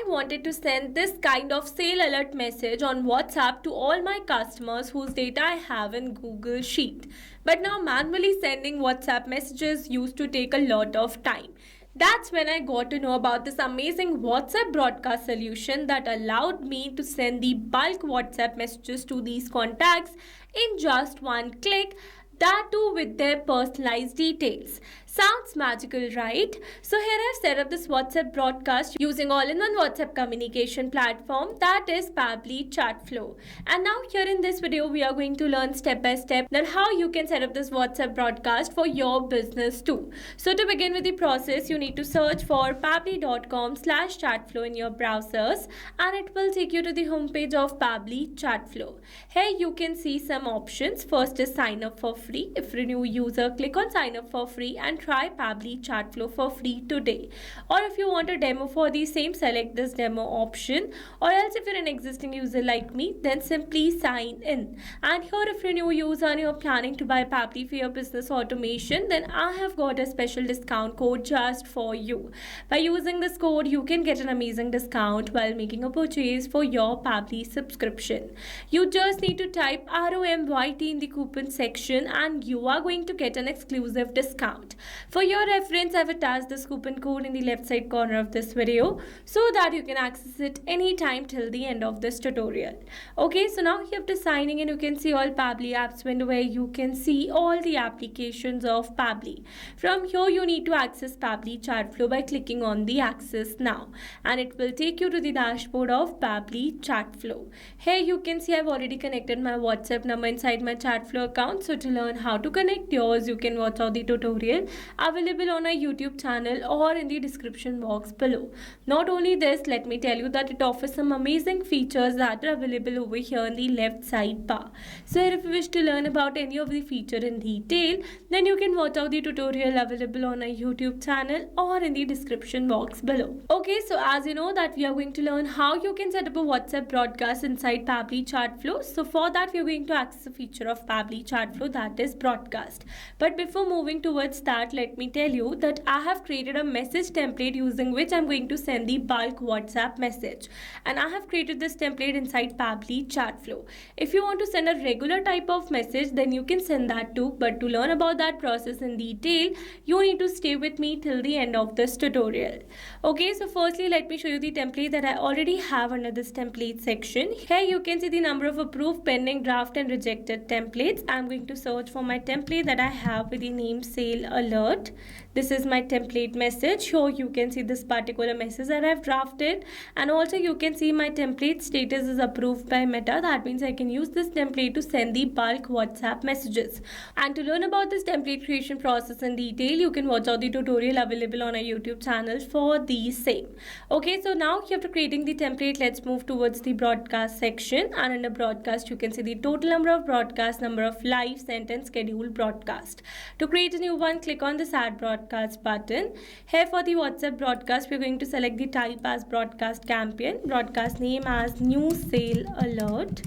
wanted to send this kind of sale alert message on WhatsApp to all my customers whose data I have in Google Sheet. But now manually sending WhatsApp messages used to take a lot of time. That's when I got to know about this amazing WhatsApp broadcast solution that allowed me to send the bulk WhatsApp messages to these contacts in just one click, that too with their personalized details. Sounds magical, right? So here I've set up this WhatsApp broadcast using all-in-one WhatsApp communication platform, that is Pabbly Chatflow. And now here in this video we are going to learn step by step that how you can set up this WhatsApp broadcast for your business too. So to begin with the process, you need to search for pabbly.com/chatflow in your browsers and it will take you to the homepage of Pabbly Chatflow. Here you can see some options. First is sign up for free. If you're a new user, click on sign up for free and try Pabbly Chatflow for free today. Or if you want a demo for the same, select this demo option. Or else if you're an existing user like me, then simply sign in. And here if you're a new user and you're planning to buy Pabbly for your business automation, then I have got a special discount code just for you. By using this code, you can get an amazing discount while making a purchase for your Pabbly subscription. You just need to type ROMYT in the coupon section and you are going to get an exclusive discount. For your reference, I've attached this coupon code in the left side corner of this video so that you can access it anytime till the end of this tutorial. Okay, so now you have to signing in. You can see all Pabbly apps window where you can see all the applications of Pabbly. From here, you need to access Pabbly Chatflow by clicking on the access now and it will take you to the dashboard of Pabbly Chatflow. Here you can see I've already connected my WhatsApp number inside my Chatflow account. So to learn how to connect yours, you can watch out the tutorial available on our YouTube channel or in the description box below. Not only this, let me tell you that it offers some amazing features that are available over here in the left side bar. So here if you wish to learn about any of the feature in detail, then you can watch out the tutorial available on our YouTube channel or in the description box below. Okay, so as you know that we are going to learn how you can set up a WhatsApp broadcast inside Pabbly Chatflow. So for that we are going to access a feature of Pabbly Chatflow, that is broadcast. But before moving towards that, let me tell you that I have created a message template using which I'm going to send the bulk WhatsApp message. And I have created this template inside Pabbly Chatflow. If you want to send a regular type of message, then you can send that too. But to learn about that process in detail, you need to stay with me till the end of this tutorial. Okay, so firstly, let me show you the template that I already have under this template section. Here you can see the number of approved, pending, draft and rejected templates. I'm going to search for my template that I have with the name sale alert. This is my template message. Here you can see this particular message that I've drafted, and also you can see my template status is approved by Meta. That means I can use this template to send the bulk WhatsApp messages. And to learn about this template creation process in detail, you can watch out the tutorial available on our YouTube channel for the same. Okay, so now after creating the template, let's move towards the broadcast section. And under broadcast, you can see the total number of broadcasts, number of live, sent and scheduled broadcast. To create a new one, click on this add broadcast button. Here for the WhatsApp broadcast, we're going to select the type as broadcast campaign, broadcast name as new sale alert.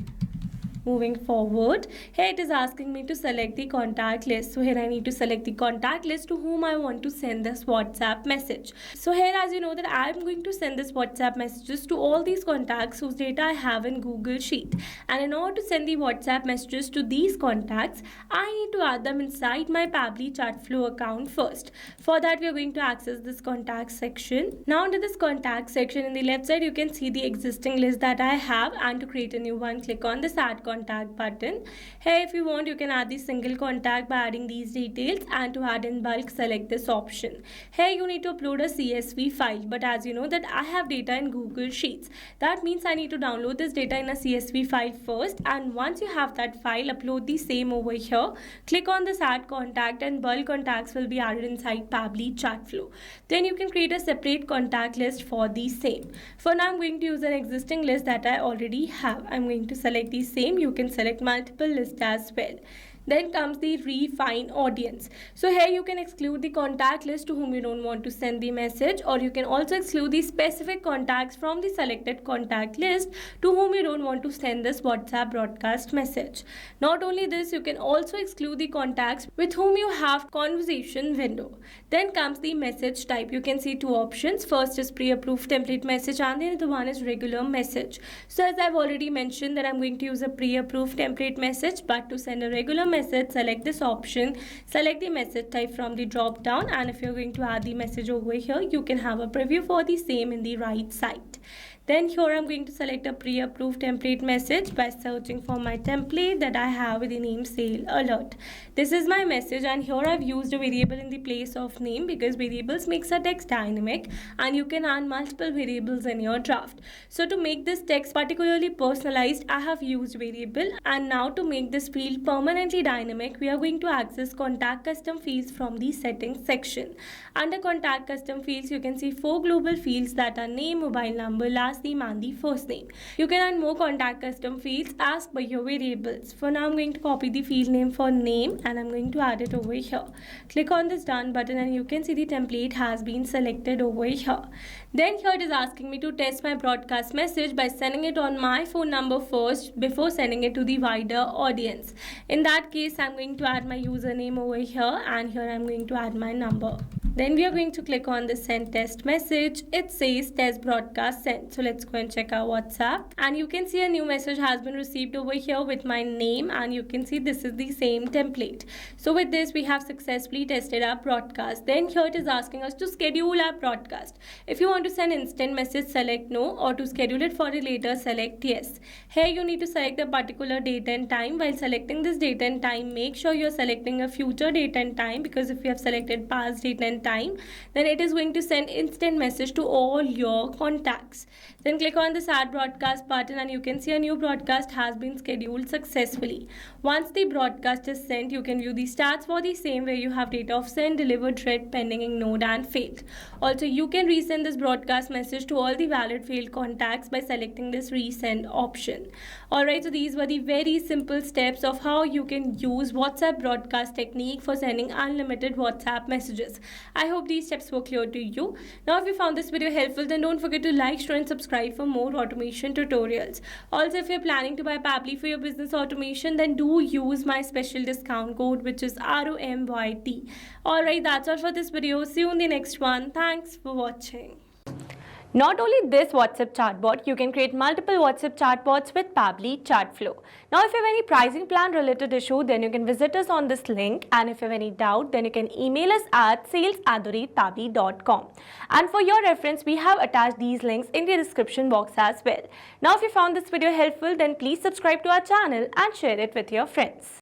Moving forward, here it is asking me to select the contact list. So here I need to select the contact list to whom I want to send this WhatsApp message. So here, as you know, that I am going to send this WhatsApp messages to all these contacts whose data I have in Google Sheet. And in order to send the WhatsApp messages to these contacts, I need to add them inside my Pabbly Chatflow account first. For that, we are going to access this contact section. Now under this contact section in the left side, you can see the existing list that I have, and to create a new one, click on this add contact button. Here if you want, you can add the single contact by adding these details, and to add in bulk, select this option. Here you need to upload a CSV file, but as you know that I have data in Google Sheets. That means I need to download this data in a CSV file first, and once you have that file, upload the same over here. Click on this add contact and bulk contacts will be added inside Pabbly Chatflow. Then you can create a separate contact list for the same. For now, I'm going to use an existing list that I already have. I'm going to select the same. You can select multiple lists as well. Then comes the refine audience. So here you can exclude the contact list to whom you don't want to send the message, or you can also exclude the specific contacts from the selected contact list to whom you don't want to send this WhatsApp broadcast message. Not only this, you can also exclude the contacts with whom you have conversation window. Then comes the message type. You can see two options. First is pre-approved template message and the other one is regular message. So as I've already mentioned that I'm going to use a pre-approved template message, but to send a regular message, select this option, select the message type from the drop down, and if you're going to add the message over here, you can have a preview for the same in the right side. Then here I'm going to select a pre-approved template message by searching for my template that I have with the name sale alert. This is my message, and here I've used a variable in the place of name because variables makes a text dynamic and you can add multiple variables in your draft. So to make this text particularly personalized, I have used variable, and now to make this field permanently dynamic, we are going to access contact custom fields from the settings section. Under contact custom fields, you can see 4 global fields that are name, mobile number, last name and the first name. You can add more contact custom fields as per your variables. For now, I'm going to copy the field name for name and I'm going to add it over here. Click on this done button and you can see the template has been selected over here. Then here it is asking me to test my broadcast message by sending it on my phone number first before sending it to the wider audience. In that case, I'm going to add my username over here, and here I'm going to add my number. Then we are going to click on the send test message. It says test broadcast sent. So let's go and check our WhatsApp, and you can see a new message has been received over here with my name, and you can see this is the same template. So with this, we have successfully tested our broadcast. Then here it is asking us to schedule our broadcast. If you want to send instant message, select no, or to schedule it for a later, select yes. Here you need to select a particular date and time. While selecting this date and time, make sure you're selecting a future date and time, because if you have selected past date and time, then it is going to send instant message to all your contacts. Then click on this add broadcast button and you can see a new broadcast has been scheduled successfully. Once the broadcast is sent, you can view the stats for the same, where you have date of send, delivered, read, pending, ignored and failed. Also, you can resend this broadcast message to all the valid failed contacts by selecting this resend option. Alright, so these were the very simple steps of how you can use WhatsApp broadcast technique for sending unlimited WhatsApp messages. I hope these steps were clear to you. Now, if you found this video helpful, then don't forget to like, share and subscribe for more automation tutorials. Also, if you're planning to buy Pabbly for your business automation, then do use my special discount code, which is ROMYT. Alright, that's all for this video. See you in the next one. Thanks for watching. Not only this WhatsApp chatbot, you can create multiple WhatsApp chatbots with Pabbly Chatflow. Now, if you have any pricing plan related issue, then you can visit us on this link, and if you have any doubt, then you can email us at sales@pabbly.com. And for your reference, we have attached these links in the description box as well. Now, if you found this video helpful, then please subscribe to our channel and share it with your friends.